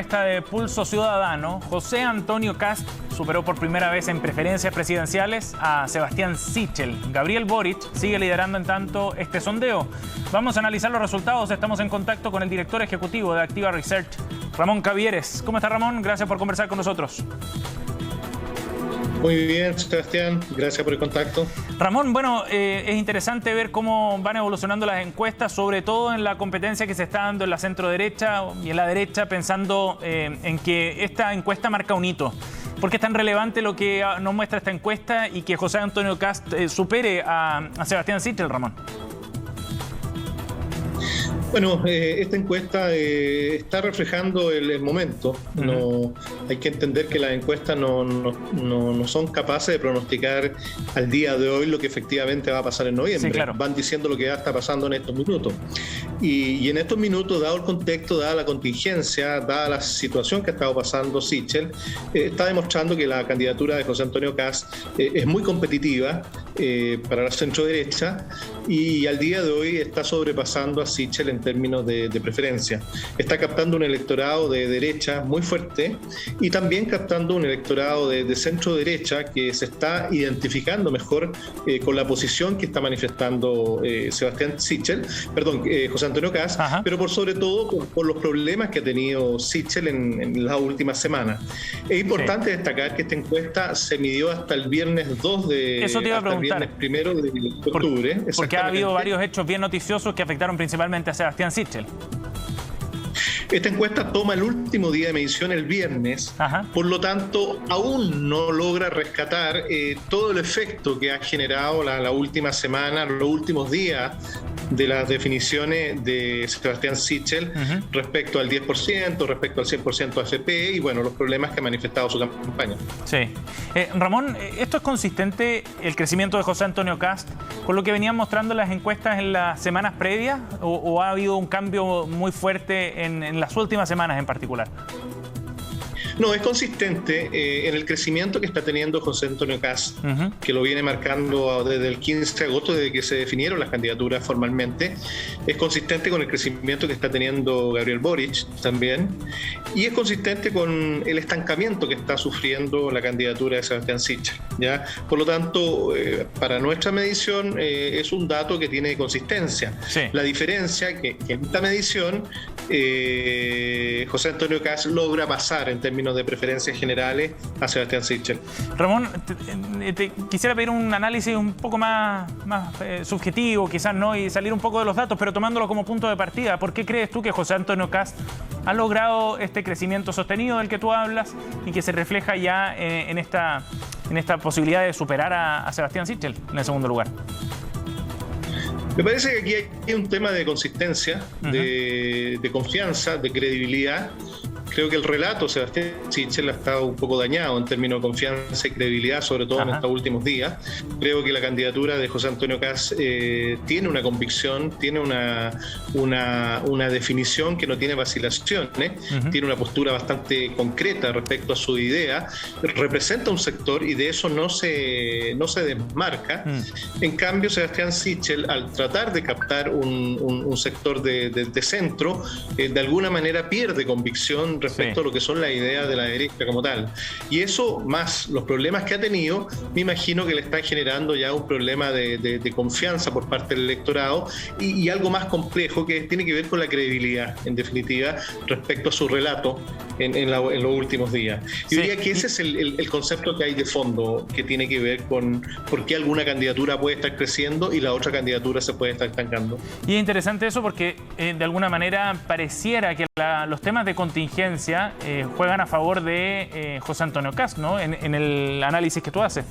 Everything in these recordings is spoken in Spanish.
Esta de Pulso Ciudadano, José Antonio Kast superó por primera vez en preferencias presidenciales a Sebastián Sichel. Gabriel Boric sigue liderando en tanto este sondeo. Vamos a analizar los resultados. Estamos en contacto con el director ejecutivo de Activa Research, Ramón Cavieres. ¿Cómo está, Ramón? Gracias por conversar con nosotros. Muy bien, Sebastián. Gracias por el contacto. Ramón, bueno, es interesante ver cómo van evolucionando las encuestas, sobre todo en la competencia que se está dando en la centro-derecha y en la derecha, pensando en que esta encuesta marca un hito. ¿Por qué es tan relevante lo que nos muestra esta encuesta y que José Antonio Kast supere a Sebastián Sichel, Ramón? Bueno, esta encuesta está reflejando el momento. No, hay que entender que las encuestas no son capaces de pronosticar al día de hoy lo que efectivamente va a pasar en noviembre. Sí, claro. Van diciendo lo que ya está pasando en estos minutos. Y en estos minutos, dado el contexto, dada la contingencia, dada la situación que ha estado pasando Sichel, está demostrando que la candidatura de José Antonio Kast es muy competitiva para la centro-derecha y al día de hoy está sobrepasando a Sichel en términos de preferencia. Está captando un electorado de derecha muy fuerte y también captando un electorado de centro-derecha que se está identificando mejor con la posición que está manifestando José Antonio Kast, pero por sobre todo por los problemas que ha tenido Sichel en las últimas semanas. Es importante destacar que esta encuesta se midió hasta el viernes 2 de Eso te iba a preguntar. El viernes 1 de octubre. Porque ha habido varios hechos bien noticiosos que afectaron principalmente a Sebastián Sichel. Esta encuesta toma el último día de medición el viernes, por lo tanto aún no logra rescatar todo el efecto que ha generado la última semana, los últimos días de las definiciones de Sebastián Sichel respecto al 10%, respecto al 100% AFP y bueno, los problemas que ha manifestado su campaña. Sí. Ramón, ¿esto es consistente, el crecimiento de José Antonio Kast, con lo que venían mostrando las encuestas en las semanas previas o ha habido un cambio muy fuerte en las últimas semanas en particular? No, es consistente en el crecimiento que está teniendo José Antonio Kast, que lo viene marcando desde el 15 de agosto, desde que se definieron las candidaturas formalmente. Es consistente con el crecimiento que está teniendo Gabriel Boric también. Y es consistente con el estancamiento que está sufriendo la candidatura de Sebastián Sichel, ¿ya? Por lo tanto, para nuestra medición es un dato que tiene consistencia. Sí. La diferencia que en esta medición José Antonio Kast logra pasar en términos de preferencias generales a Sebastián Sichel. Ramón, te quisiera pedir un análisis un poco más subjetivo, quizás no, y salir un poco de los datos, pero tomándolo como punto de partida. ¿Por qué crees tú que José Antonio Kast ha logrado este crecimiento sostenido del que tú hablas y que se refleja ya en esta posibilidad de superar a Sebastián Sichel en el segundo lugar? Me parece que aquí hay un tema de consistencia, de confianza, de credibilidad. Creo que el relato de Sebastián Sichel ha estado un poco dañado en términos de confianza y credibilidad, sobre todo en estos últimos días. Creo que la candidatura de José Antonio Kast tiene una convicción, tiene una definición que no tiene vacilaciones, tiene una postura bastante concreta respecto a su idea, representa un sector y de eso no se desmarca. En cambio, Sebastián Sichel, al tratar de captar un sector de centro, de alguna manera pierde convicción respecto a lo que son las ideas de la derecha como tal. Y eso, más los problemas que ha tenido, me imagino que le están generando ya un problema de confianza por parte del electorado y algo más complejo que tiene que ver con la credibilidad, en definitiva, respecto a su relato en los últimos días. Yo diría que ese es el concepto que hay de fondo, que tiene que ver con por qué alguna candidatura puede estar creciendo y la otra candidatura se puede estar estancando. Y es interesante eso porque de alguna manera pareciera que los temas de contingencia juegan a favor de José Antonio Kast, ¿no? En el análisis que tú haces.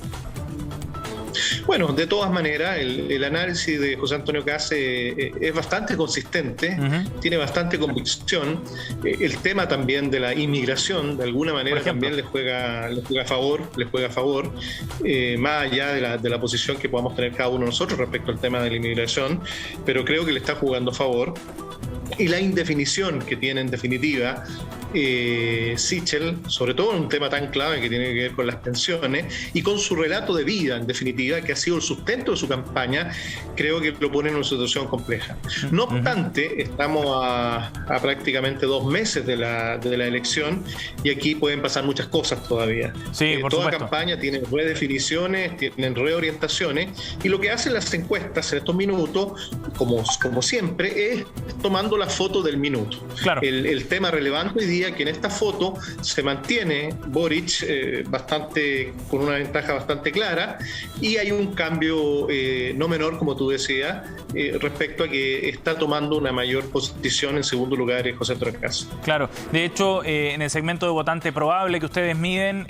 Bueno, de todas maneras, el análisis de José Antonio Kast es bastante consistente, tiene bastante convicción. El tema también de la inmigración, de alguna manera, también le juega a favor, más allá de la posición que podamos tener cada uno de nosotros respecto al tema de la inmigración, pero creo que le está jugando a favor. Y la indefinición que tiene en definitiva Sichel, sobre todo en un tema tan clave que tiene que ver con las pensiones y con su relato de vida, en definitiva, definitiva, que ha sido el sustento de su campaña, creo que lo pone en una situación compleja. No obstante, estamos a prácticamente 2 meses de la elección y aquí pueden pasar muchas cosas todavía. Sí, por toda supuesto. campaña tiene redefiniciones, tienen reorientaciones, y lo que hacen las encuestas en estos minutos, como siempre, es tomando la foto del minuto. Claro. El tema relevante hoy día, que en esta foto se mantiene Boric con una ventaja bastante clara, y hay un cambio no menor, como tú decías, respecto a que está tomando una mayor posición en segundo lugar José Antonio Kast. Claro, de hecho, en el segmento de votante probable que ustedes miden,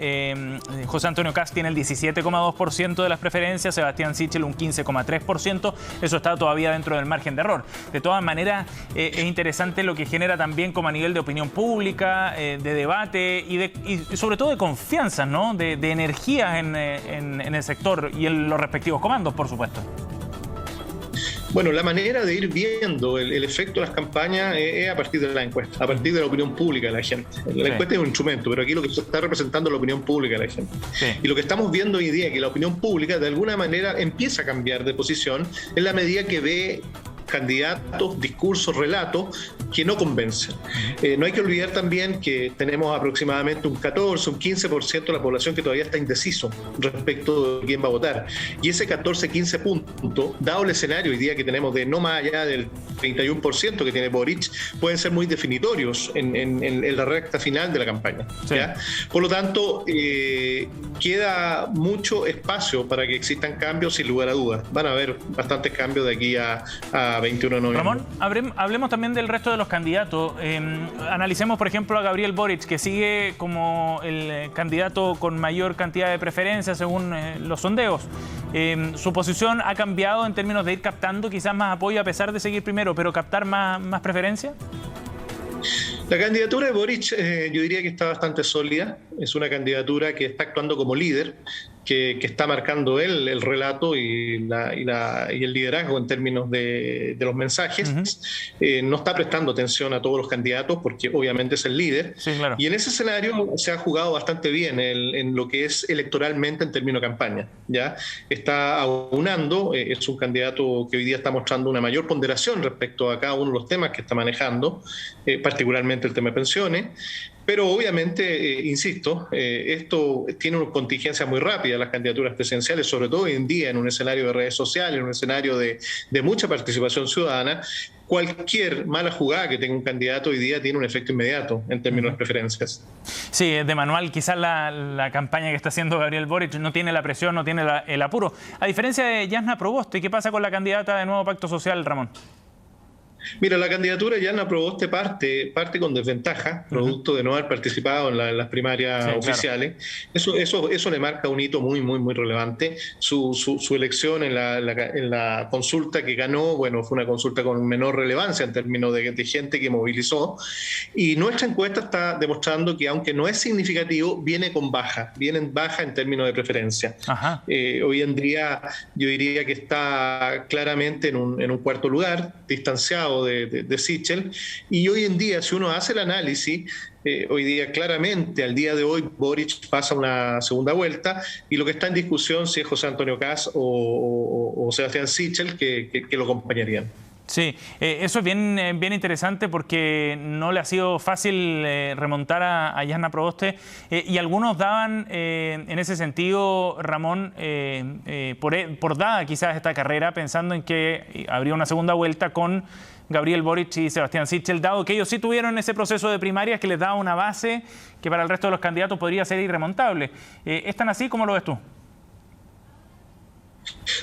José Antonio Kast tiene el 17,2% de las preferencias, Sebastián Sichel un 15,3%, eso está todavía dentro del margen de error. De todas maneras, es interesante lo que genera también como a nivel de opinión pública, de debate y sobre todo de confianza, ¿no? De energías en el sector y en los respectivos comandos, por supuesto. Bueno, la manera de ir viendo el efecto de las campañas es a partir de la encuesta, a partir de la opinión pública de la gente. La encuesta es un instrumento, pero aquí lo que se está representando es la opinión pública de la gente. Sí. Y lo que estamos viendo hoy día es que la opinión pública de alguna manera empieza a cambiar de posición en la medida que ve candidatos, discursos, relatos que no convencen. No hay que olvidar también que tenemos aproximadamente un 14, un 15% de la población que todavía está indeciso respecto de quién va a votar. Y ese 14-15 puntos, dado el escenario hoy día que tenemos de no más allá del 31% que tiene Boric, pueden ser muy definitorios en la recta final de la campaña. Sí. ¿Ya? Por lo tanto, queda mucho espacio para que existan cambios sin lugar a dudas. Van a haber bastantes cambios de aquí a 21 de noviembre. Ramón, hablemos también del resto de los candidatos. Analicemos, por ejemplo, a Gabriel Boric, que sigue como el candidato con mayor cantidad de preferencias según los sondeos. Su posición ha cambiado en términos de ir captando quizás más apoyo a pesar de seguir primero, pero captar más preferencia. La candidatura de Boric yo diría que está bastante sólida. Es una candidatura que está actuando como líder, que está marcando él el relato y el liderazgo en términos de los mensajes. No está prestando atención a todos los candidatos porque obviamente es el líder. Sí, claro. Y en ese escenario se ha jugado bastante bien en lo que es electoralmente en términos de campaña. ¿Ya? Está aunando, es un candidato que hoy día está mostrando una mayor ponderación respecto a cada uno de los temas que está manejando, particularmente el tema de pensiones. Pero obviamente, insisto, esto tiene una contingencia muy rápida, las candidaturas presidenciales, sobre todo hoy en día en un escenario de redes sociales, en un escenario de mucha participación ciudadana. Cualquier mala jugada que tenga un candidato hoy día tiene un efecto inmediato en términos de preferencias. Sí, de manual, quizás la campaña que está haciendo Gabriel Boric no tiene la presión, no tiene el apuro. A diferencia de Jasna Proboste, ¿qué pasa con la candidata de Nuevo Pacto Social, Ramón? Mira, la candidatura de Jasna Proboste parte con desventaja, producto de no haber participado en las primarias oficiales. Claro. Eso le marca un hito muy relevante. Su elección en la consulta que ganó, bueno, fue una consulta con menor relevancia en términos de gente que movilizó. Y nuestra encuesta está demostrando que, aunque no es significativo, viene en baja en términos de preferencia. Hoy en día yo diría que está claramente en un cuarto lugar, distanciado de Sichel, y hoy en día, si uno hace el análisis, hoy día claramente, al día de hoy, Boric pasa una segunda vuelta, y lo que está en discusión si es José Antonio Kast o Sebastián Sichel que lo acompañarían. Sí, eso es bien interesante porque no le ha sido fácil remontar a Jasna Proboste y algunos daban en ese sentido, Ramón, por dada quizás esta carrera, pensando en que habría una segunda vuelta con Gabriel Boric y Sebastián Sichel, dado que ellos sí tuvieron ese proceso de primarias que les daba una base que para el resto de los candidatos podría ser irremontable. ¿Es tan así? ¿Cómo lo ves tú?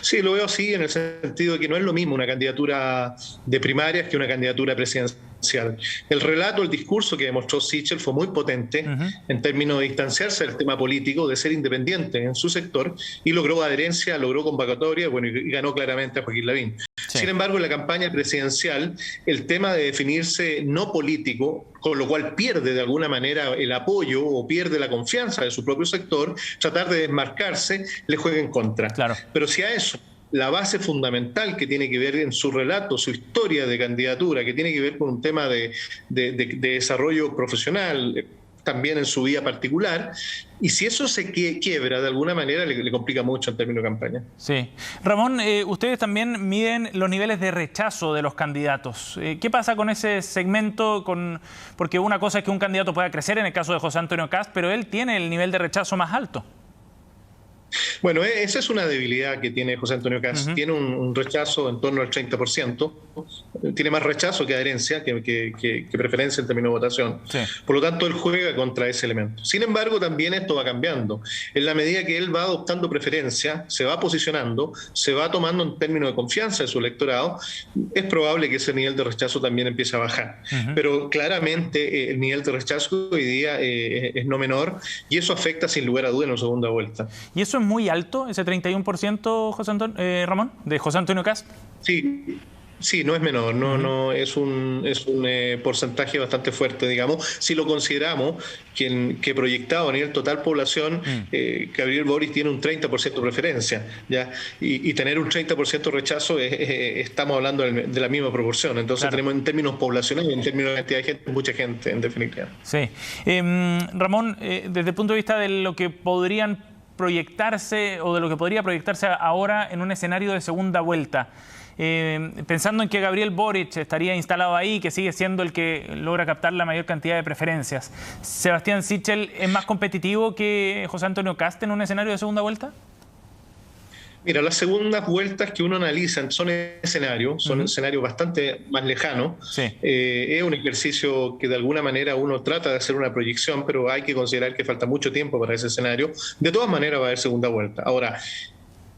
Sí, lo veo así en el sentido de que no es lo mismo una candidatura de primarias que una candidatura presidencial. El relato, el discurso que demostró Sichel fue muy potente en términos de distanciarse del tema político, de ser independiente en su sector, y logró adherencia, logró convocatoria, bueno, y ganó claramente a Joaquín Lavín. Sí. Sin embargo, en la campaña presidencial, el tema de definirse no político, con lo cual pierde de alguna manera el apoyo o pierde la confianza de su propio sector, tratar de desmarcarse le juega en contra. Claro. Pero si a eso la base fundamental que tiene que ver en su relato, su historia de candidatura, que tiene que ver con un tema de desarrollo profesional, también en su vida particular, y si eso se quiebra de alguna manera le complica mucho en términos de campaña. Sí. Ramón, ustedes también miden los niveles de rechazo de los candidatos. ¿Qué pasa con ese segmento? Porque una cosa es que un candidato pueda crecer, en el caso de José Antonio Kast, pero él tiene el nivel de rechazo más alto. Bueno, esa es una debilidad que tiene José Antonio Kast. Tiene un rechazo en torno al 30%. Tiene más rechazo que adherencia, que preferencia en términos de votación. Sí. Por lo tanto, él juega contra ese elemento. Sin embargo, también esto va cambiando. En la medida que él va adoptando preferencia, se va posicionando, se va tomando en términos de confianza de su electorado, es probable que ese nivel de rechazo también empiece a bajar. Pero claramente el nivel de rechazo hoy día es no menor, y eso afecta sin lugar a duda en la segunda vuelta. ¿Y eso es muy alto, ese 31%, Ramón, de José Antonio Kast? Sí, no es menor, no es un porcentaje bastante fuerte, digamos. Si lo consideramos que proyectado a nivel total población, Gabriel Boric tiene un 30% de preferencia, ¿ya? Y tener un 30% de rechazo, estamos hablando de la misma proporción. Entonces claro, tenemos en términos poblacionales, en términos de cantidad de gente, mucha gente, en definitiva. Sí. Ramón, desde el punto de vista de lo que podrían proyectarse o de lo que podría proyectarse ahora en un escenario de segunda vuelta, pensando en que Gabriel Boric estaría instalado ahí, que sigue siendo el que logra captar la mayor cantidad de preferencias, ¿Sebastián Sichel es más competitivo que José Antonio Kast en un escenario de segunda vuelta? Mira, las segundas vueltas que uno analiza son escenarios bastante más lejanos. Sí. Es un ejercicio que de alguna manera uno trata de hacer una proyección, pero hay que considerar que falta mucho tiempo para ese escenario. De todas maneras va a haber segunda vuelta. Ahora,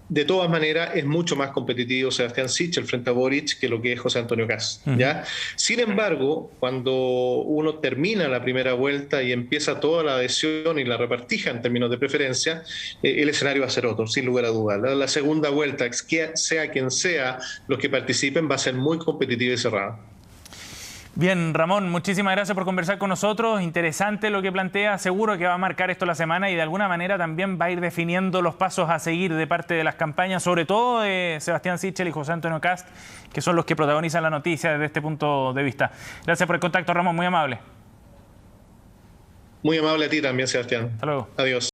de todas maneras, es mucho más competitivo Sebastián Sichel frente a Boric que lo que es José Antonio Kast, ¿ya? Sin embargo, cuando uno termina la primera vuelta y empieza toda la adhesión y la repartija en términos de preferencia, el escenario va a ser otro, sin lugar a dudas. La segunda vuelta, sea quien sea los que participen, va a ser muy competitiva y cerrada. Bien, Ramón, muchísimas gracias por conversar con nosotros. Interesante lo que plantea. Seguro que va a marcar esto la semana y de alguna manera también va a ir definiendo los pasos a seguir de parte de las campañas, sobre todo de Sebastián Sichel y José Antonio Kast, que son los que protagonizan la noticia desde este punto de vista. Gracias por el contacto, Ramón. Muy amable. Muy amable a ti también, Sebastián. Hasta luego. Adiós.